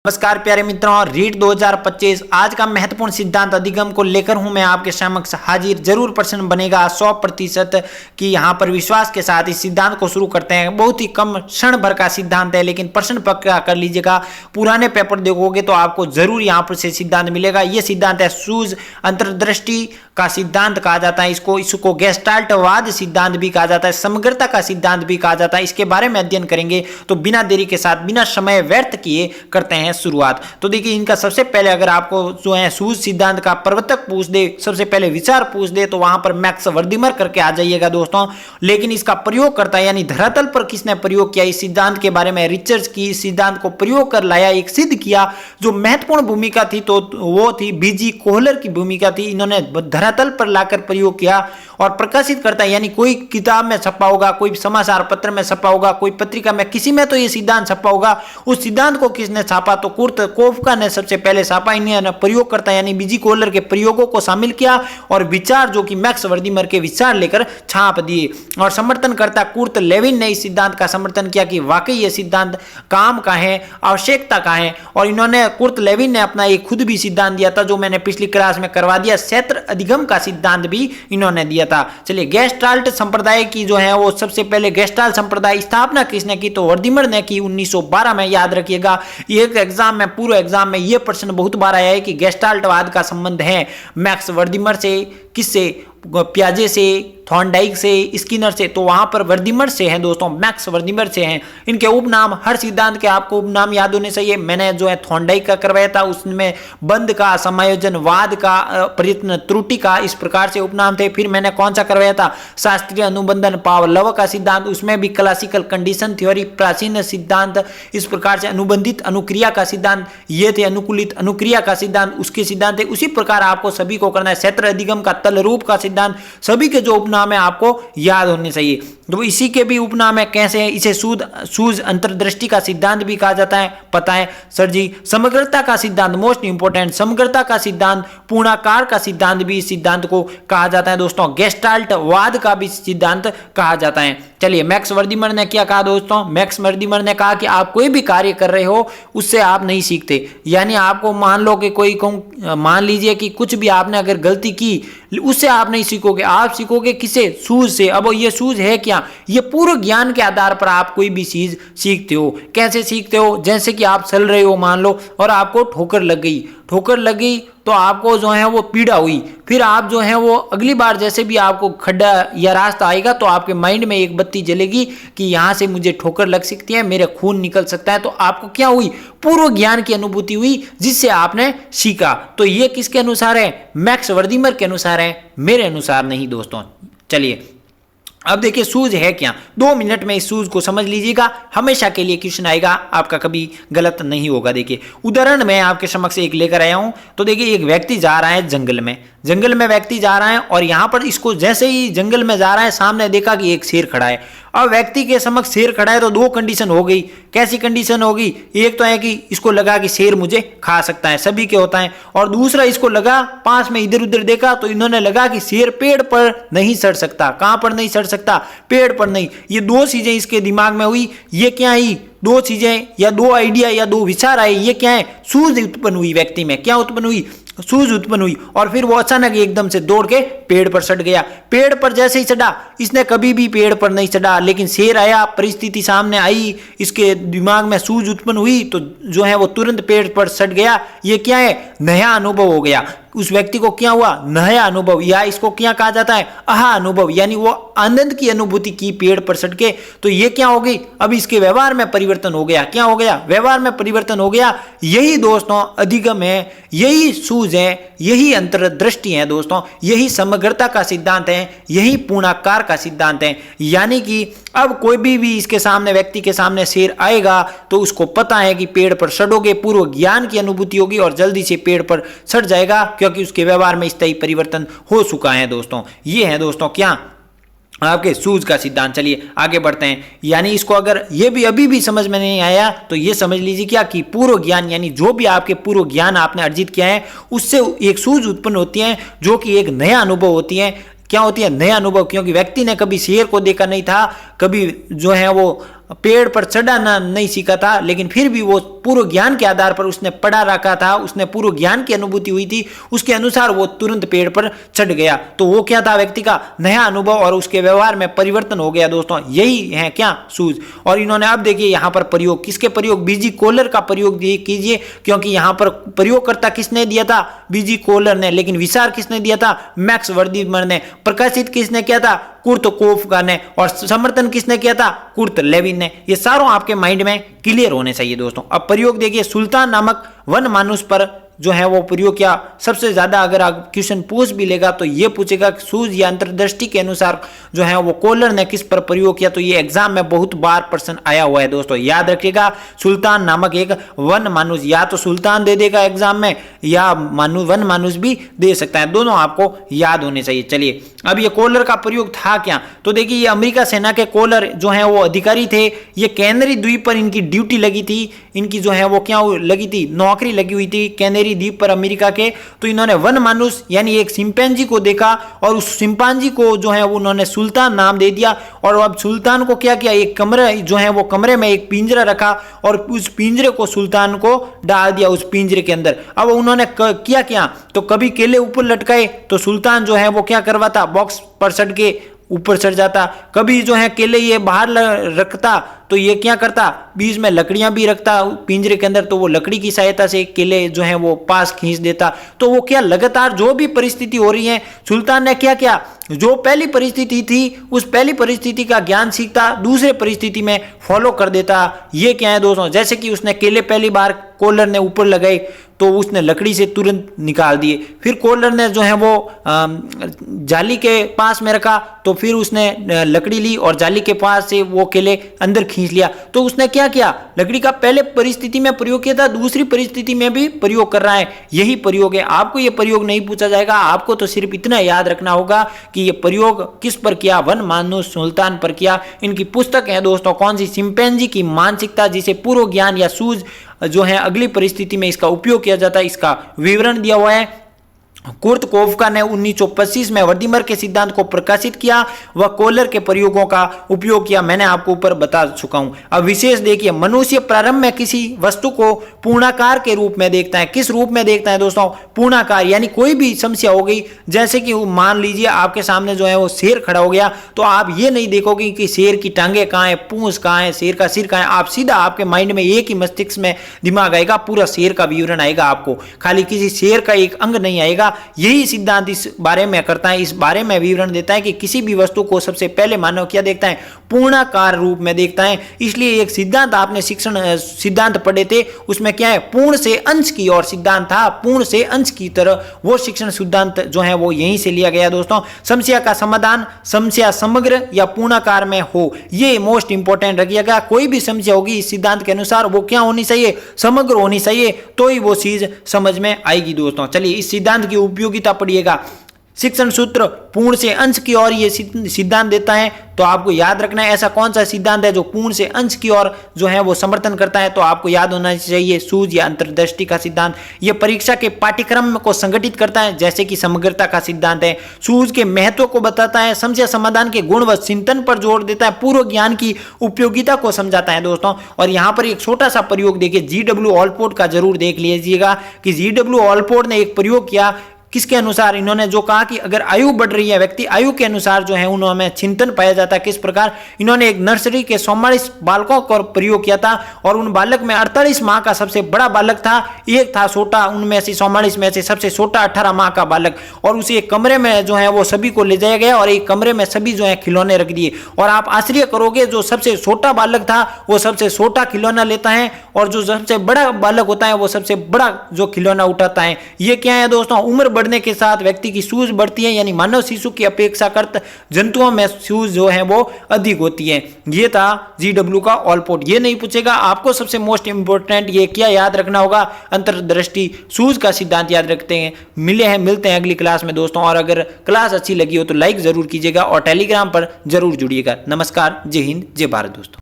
नमस्कार प्यारे मित्रों, रीट 2025 आज का महत्वपूर्ण सिद्धांत अधिगम को लेकर हूं मैं आपके समक्ष हाजिर। जरूर प्रश्न बनेगा 100% कि यहां पर विश्वास के साथ इस सिद्धांत को शुरू करते हैं। बहुत ही कम क्षण भर का सिद्धांत है, लेकिन प्रश्न पक्का कर लीजिएगा। पुराने पेपर देखोगे तो आपको जरूर यहां पर से सिद्धांत मिलेगा। यह सिद्धांत है सूझ अंतर्दृष्टि का सिद्धांत कहा जाता है। इसको गेस्टाल्टवाद सिद्धांत भी कहा जाता है, समग्रता का सिद्धांत भी कहा जाता है। इसके बारे में अध्ययन करेंगे। तो बिना देरी के साथ, बिना समय व्यर्थ किए करते हैं शुरुआत। तो देखिए, इनका सबसे पहले अगर आपको जो है सूझ सिद्धांत का प्रवर्तक पूछ दे, सबसे पहले विचार पूछ दे, तो वहां पर मैक्स वर्दिमर करके आ जाइएगा दोस्तों। लेकिन इसका प्रयोग करता यानी धरातल पर किसने प्रयोग किया, इस सिद्धांत के बारे में रिसर्च की, इस सिद्धांत को प्रयोग कर लाया, एक सिद्ध किया। जो महत्वपूर्ण भूमिका थी तो वो थी बीजी कोहलर की भूमिका थी। इन्होंने धरातल पर लाकर प्रयोग किया और प्रकाशित करता है, यानी कोई किताब में छपा होगा, कोई समाचार पत्र में छपा होगा, कोई पत्रिका में, किसी में तो ये सिद्धांत छपा होगा। उस सिद्धांत को किसने छापा, तो कुर्ट कोफका ने सबसे पहले छापा। इन्हें प्रयोग करता यानी बीजी कोहलर के प्रयोगों को शामिल किया और विचार जो कि मैक्स वर्दिमर के विचार लेकर छाप दिए। और समर्थन करता कुर्ट लेविन ने इस सिद्धांत का समर्थन किया कि वाकई ये सिद्धांत काम का है, आवश्यकता का है। और इन्होंने कुर्ट लेविन ने अपना एक खुद भी सिद्धांत दिया था, जो मैंने पिछली क्लास में करवा दिया। क्षेत्र अधिगम का सिद्धांत भी इन्होंने दिया था। चलिए, गेस्टाल्ट संप्रदाय की जो है वो सबसे पहले गेस्टाल्ट संप्रदाय स्थापना किसने की, तो वर्दिमर ने की 1912 में। याद रखिएगा, एक एग्जाम में, पूरे एग्जाम में ये प्रश्न बहुत बार आया है कि गेस्टाल्टवाद का संबंध है मैक्स वर्दिमर से, किससे, प्याजे से, थॉर्नडाइक से, स्किनर से। तो वहां पर वर्दिमर से हैं दोस्तों, मैक्स वर्दिमर से हैं। इनके उपनाम, हर सिद्धांत के आपको उपनाम याद होने चाहिए। मैंने जो है थॉर्नडाइक का करवाया था, उसमें बंद का, समायोजनवाद का, प्रयत्न त्रुटि का, इस प्रकार से उपनाम थे। फिर मैंने कौन सा करवाया था, शास्त्रीय अनुबंधन पावलोव का सिद्धांत, उसमें भी क्लासिकल कंडीशन थ्योरी, प्राचीन सिद्धांत, इस प्रकार से अनुबंधित अनुक्रिया का सिद्धांत, ये थे अनुकूलित अनुक्रिया का सिद्धांत, उसके सिद्धांत थे। उसी प्रकार आपको सभी को करना है। क्षेत्र अधिगम का तल रूप का सिद्धांत, सभी के जो उपनाम है आपको याद होने चाहिए। तो इसी के भी उपनाम है, कैसे है, इसे सूझ अंतर्दृष्टि का सिद्धांत भी कहा जाता है। पता है सर जी। समग्रता का सिद्धांत, मोस्ट इंपोर्टेंट, समग्रता का सिद्धांत, पूर्णाकार का सिद्धांत भी इस सिद्धांत को कहा जाता है दोस्तों। गेस्टाल्टवाद का भी सिद्धांत कहा जाता है। चलिए, मैक्स वर्दिमर ने क्या कहा दोस्तों, मैक्स वर्दिमर ने कहा कि आप कोई भी कार्य कर रहे हो उससे आप नहीं सीखते। यानी आपको मान लो कि मान लीजिए कि कुछ भी आपने अगर गलती की, उससे आप नहीं सीखोगे, आप सीखोगे किसे, सूझ से। अब ये सूझ है क्या, ये पूर्व ज्ञान के आधार पर आप कोई भी चीज सीखते हो। कैसे सीखते हो, जैसे कि आप चल रहे हो मान लो और आपको ठोकर लग गई तो आपको जो है वो पीड़ा हुई। फिर आप जो है वो अगली बार जैसे भी आपको खड्डा या रास्ता आएगा तो आपके माइंड में एक बत्ती जलेगी कि यहाँ से मुझे ठोकर लग सकती है, मेरे खून निकल सकता है। तो आपको क्या हुई, पूर्व ज्ञान की अनुभूति हुई, जिससे आपने सीखा। तो ये किसके अनुसार है, मैक्स वर्दिमर के अनुसार है, मेरे अनुसार नहीं दोस्तों। चलिए, अब देखिए सूझ है क्या। 2 मिनट में इस सूझ को समझ लीजिएगा, हमेशा के लिए क्वेश्चन आएगा, आपका कभी गलत नहीं होगा। देखिए, उदाहरण मैं आपके समक्ष एक लेकर आया हूं। तो देखिए, एक व्यक्ति जा रहा है जंगल में व्यक्ति जा रहा है और यहां पर इसको जैसे ही जंगल में जा रहा है, सामने देखा कि एक शेर खड़ा है। अब व्यक्ति के समक्ष शेर खड़ा है तो 2 कंडीशन हो गई। कैसी कंडीशन होगी, एक तो है कि इसको लगा कि शेर मुझे खा सकता है, सभी के होता है। और दूसरा, इसको लगा, पास में इधर उधर देखा तो इन्होंने लगा कि शेर पेड़ पर नहीं चढ़ सकता। कहां पर नहीं चढ़ सकता, पेड़ पर नहीं। ये 2 चीजें इसके दिमाग में हुई। ये क्या ही 2 चीजें या 2 आइडिया या 2 विचार आए। ये क्या है, सूझ उत्पन्न हुई व्यक्ति में। क्या उत्पन्न हुई, सूझ उत्पन्न हुई। और फिर वो अचानक एकदम से दौड़ के पेड़ पर चढ़ गया। पेड़ पर जैसे ही चढ़ा, इसने कभी भी पेड़ पर नहीं चढ़ा, लेकिन शेर आया, परिस्थिति सामने आई, इसके दिमाग में सूझ उत्पन्न हुई तो जो है वो तुरंत पेड़ पर चढ़ गया। ये क्या है, नया अनुभव हो गया। उस व्यक्ति को क्या हुआ, नया अनुभव, या इसको क्या कहा जाता है, आहा अनुभव, यानी वो आनंद की अनुभूति की पेड़ पर चढ़ के। तो ये क्या हो गई, अब इसके व्यवहार में परिवर्तन हो गया। क्या हो गया, व्यवहार में परिवर्तन हो गया। यही दोस्तों अधिगम है, यही सूझ है, यही अंतर्दृष्टि है दोस्तों, यही समग्रता का सिद्धांत है, यही पूर्णाकार का सिद्धांत है। यानी कि अब कोई भी इसके सामने, व्यक्ति के सामने शेर आएगा तो उसको पता है कि पेड़ पर चढ़ोगे, पूर्व ज्ञान की अनुभूति होगी और जल्दी से पेड़ पर चढ़ जाएगा, क्योंकि उसके व्यवहार में स्थायी परिवर्तन हो चुका है दोस्तों। ये है दोस्तों क्या, आपके सूझ का सिद्धांत। चलिए आगे बढ़ते हैं। यानी इसको अगर ये भी अभी भी समझ में नहीं आया तो ये समझ लीजिए क्या कि पूर्व ज्ञान, यानी जो भी आपके पूर्व ज्ञान आपने अर्जित किया है उससे एक सूझ उत्पन्न होती है, जो कि एक नया अनुभव होती है। क्या होती है, नया अनुभव। क्योंकि व्यक्ति ने कभी शेर को देखा नहीं था, कभी जो है वो पेड़ पर चढ़ना नहीं सीखा था, लेकिन फिर भी वो पूर्व ज्ञान के आधार पर उसने पढ़ा रखा था, उसने पूर्व ज्ञान की अनुभूति हुई थी, उसके अनुसार वो तुरंत पेड़ पर चढ़ गया। तो वो क्या था, व्यक्ति का नया अनुभव और उसके व्यवहार में परिवर्तन हो गया दोस्तों। यही है क्या, सूझ। और इन्होंने अब देखिए यहाँ पर प्रयोग, किसके प्रयोग, बीजी कोलर का प्रयोग कीजिए, क्योंकि यहाँ पर प्रयोगकर्ता किसने दिया था, बीजी कोलर ने, लेकिन विचार किसने दिया था, मैक्स वर्दीमर ने, प्रकाशित किसने किया था, कुर्ट कोफका ने, और समर्थन किसने किया था, कुर्ट लेविन ने। ये सारों आपके माइंड में क्लियर होने चाहिए दोस्तों। अब प्रयोग देखिए, सुल्तान नामक वन मानुष पर जो है वो प्रयोग किया। सबसे ज्यादा अगर आप क्वेश्चन पूछ भी लेगा तो ये पूछेगा सूझ या अंतर्दृष्टि के अनुसार जो है वो कोलर ने किस पर प्रयोग किया। तो ये एग्जाम में बहुत बार प्रश्न आया हुआ है दोस्तों, याद रखिएगा। सुल्तान नामक एक वन मानुष, या तो सुल्तान दे देगा एग्जाम में या वन मानुष भी दे सकता है, दोनों आपको याद होने चाहिए। चलिए, अब ये कोलर का प्रयोग था क्या, तो देखिए ये अमेरिका सेना के कोलर जो है वो अधिकारी थे। ये कैनरी द्वीप पर इनकी ड्यूटी लगी थी, इनकी जो है वो क्या लगी थी, नौकरी लगी हुई थी कैनरी द्वीप पर अमेरिका के। तो इन्होंने वन मानुष यानी एक चिंपैंजी को देखा और उस चिंपैंजी को जो है वो उन्होंने सुल्तान नाम दे दिया। और अब सुल्तान को क्या किया, एक कमरे जो है वो कमरे में एक पिंजरा रखा और उस पिंजरे को सुल्तान को डाल दिया उस पिंजरे के अंदर। अब उन्होंने किया क्या, तो कभी केले ऊपर लटकाए तो सुल्तान जो है वो क्या करवाता, बॉक्स पर चढ़ के ऊपर चढ़ जाता। कभी जो है केले ये बाहर रखता तो ये क्या करता, बीच में लकड़ियां भी रखता पिंजरे के अंदर, तो वो लकड़ी की सहायता से केले जो है वो पास खींच देता। तो वो क्या लगातार जो भी परिस्थिति हो रही है, सुल्तान ने क्या किया, जो पहली परिस्थिति थी उस पहली परिस्थिति का ज्ञान सीखता, दूसरे परिस्थिति में फॉलो कर देता। ये क्या है दोस्तों, जैसे कि उसने केले पहली बार कोलर ने ऊपर लगाए तो उसने लकड़ी से तुरंत निकाल दिए, फिर कोलर ने जो है वो जाली के पास में रखा तो फिर उसने लकड़ी ली और जाली के पास से वो केले अंदर खींच लिया। तो उसने क्या किया, लकड़ी का पहले परिस्थिति में प्रयोग किया था, दूसरी परिस्थिति में भी प्रयोग कर रहा है। यही प्रयोग है। आपको ये प्रयोग नहीं पूछा जाएगा, आपको तो सिर्फ इतना याद रखना होगा कि ये प्रयोग किस पर किया, वन मानुष सुल्तान पर किया। इनकी पुस्तक है दोस्तों कौन सी, चिंपैंजी की मानसिकता, जिसे पूर्व ज्ञान या सूझ जो है अगली परिस्थिति में इसका उपयोग किया जाता है, इसका विवरण दिया हुआ है। कुर्ट कोफका ने 1925 में वर्दीमर के सिद्धांत को प्रकाशित किया, वह कोलर के प्रयोगों का उपयोग किया, मैंने आपको ऊपर बता चुका हूं। अब विशेष देखिए, मनुष्य प्रारंभ में किसी वस्तु को पूर्णाकार के रूप में देखता है। किस रूप में देखता है दोस्तों, पूर्णाकार, यानी कोई भी समस्या हो गई, जैसे कि मान लीजिए आपके सामने जो है वो शेर खड़ा हो गया, तो आप ये नहीं देखोगे कि शेर की टांगे कहाँ है, पूंछ कहाँ है, शेर का सिर कहाँ है। आप सीधा आपके माइंड में एक ही मस्तिष्क में दिमाग आएगा, पूरा शेर का विवरण आएगा आपको, खाली किसी शेर का एक अंग नहीं आएगा। यही सिद्धांत इस बारे में करता है, इस बारे में विवरण देता है कि किसी भी वस्तु को सबसे पहले मानव क्या देखता है, पूर्णाकार रूप में देखता है। इसलिए एक सिद्धांत आपने सिद्धांत पढ़े थे, उसमें क्या है, पूर्ण से अंश की ओर सिद्धांत था, पूर्ण से अंश की तरह वो शिक्षण सिद्धांत जो है वो यहीं से लिया गया दोस्तों। समस्या का समाधान समस्या समग्र या पूर्णाकार में हो, ये मोस्ट इंपॉर्टेंट रखिएगा। कोई भी समस्या होगी इस सिद्धांत के अनुसार वो क्या होनी चाहिए, समग्र होनी चाहिए, तो ही वो चीज समझ में आएगी दोस्तों। चलिए इस सिद्धांत की उपयोगिता पढ़िएगा। शिक्षण सूत्र पूर्ण से अंश की ओर ये सिद्धांत देता है, तो आपको याद रखना है ऐसा कौन सा सिद्धांत है जो पूर्ण से अंश की ओर जो है वो समर्थन करता है। तो आपको याद होना चाहिए सूझ या अंतर्दृष्टि का सिद्धांत। ये परीक्षा के पाठ्यक्रम को संगठित करता है, जैसे कि समग्रता का सिद्धांत है, सूझ के महत्व को बताता है, समस्या समाधान के गुण व चिंतन पर जोर देता है, पूर्व ज्ञान की उपयोगिता को समझाता है दोस्तों। और यहाँ पर एक छोटा सा प्रयोग देखिए, G.W. ऑलपोर्ट का जरूर देख लीजिएगा कि G.W. ऑलपोर्ट ने एक प्रयोग किया, किसके अनुसार, इन्होंने जो कहा कि अगर आयु बढ़ रही है, व्यक्ति आयु के अनुसार जो है उन्होंने चिंतन पाया जाता है। किस प्रकार, इन्होंने एक नर्सरी के 44 बालकों का प्रयोग किया था और उन बालक में 48 माह का सबसे बड़ा बालक था, एक था छोटा, उनमें से 44 में से सबसे छोटा 18 माह का बालक, और उसे एक कमरे में जो है वो सभी को ले जाया गया और एक कमरे में सभी जो है खिलौने रख दिए। और आप आश्चर्य करोगे, जो सबसे छोटा बालक था वो सबसे छोटा खिलौना लेता है और जो सबसे बड़ा बालक होता है वो सबसे बड़ा जो खिलौना उठाता है। ये क्या है दोस्तों, उम्र बढ़ने के साथ व्यक्ति की सूझ बढ़ती है, यानी मानव शिशु की अपेक्षाकृत जंतुओं में सूझ जो है वो अधिक होती है। ये था G.W. का ऑलपोर्ट। ये नहीं पूछेगा आपको, सबसे मोस्ट इंपोर्टेंट ये क्या याद रखना होगा, अंतर्दृष्टि सूझ का सिद्धांत याद रखते हैं। मिलते हैं अगली क्लास में दोस्तों। और अगर क्लास अच्छी लगी हो तो लाइक जरूर कीजिएगा और टेलीग्राम पर जरूर जुड़िएगा। नमस्कार, जय हिंद, जय भारत दोस्तों।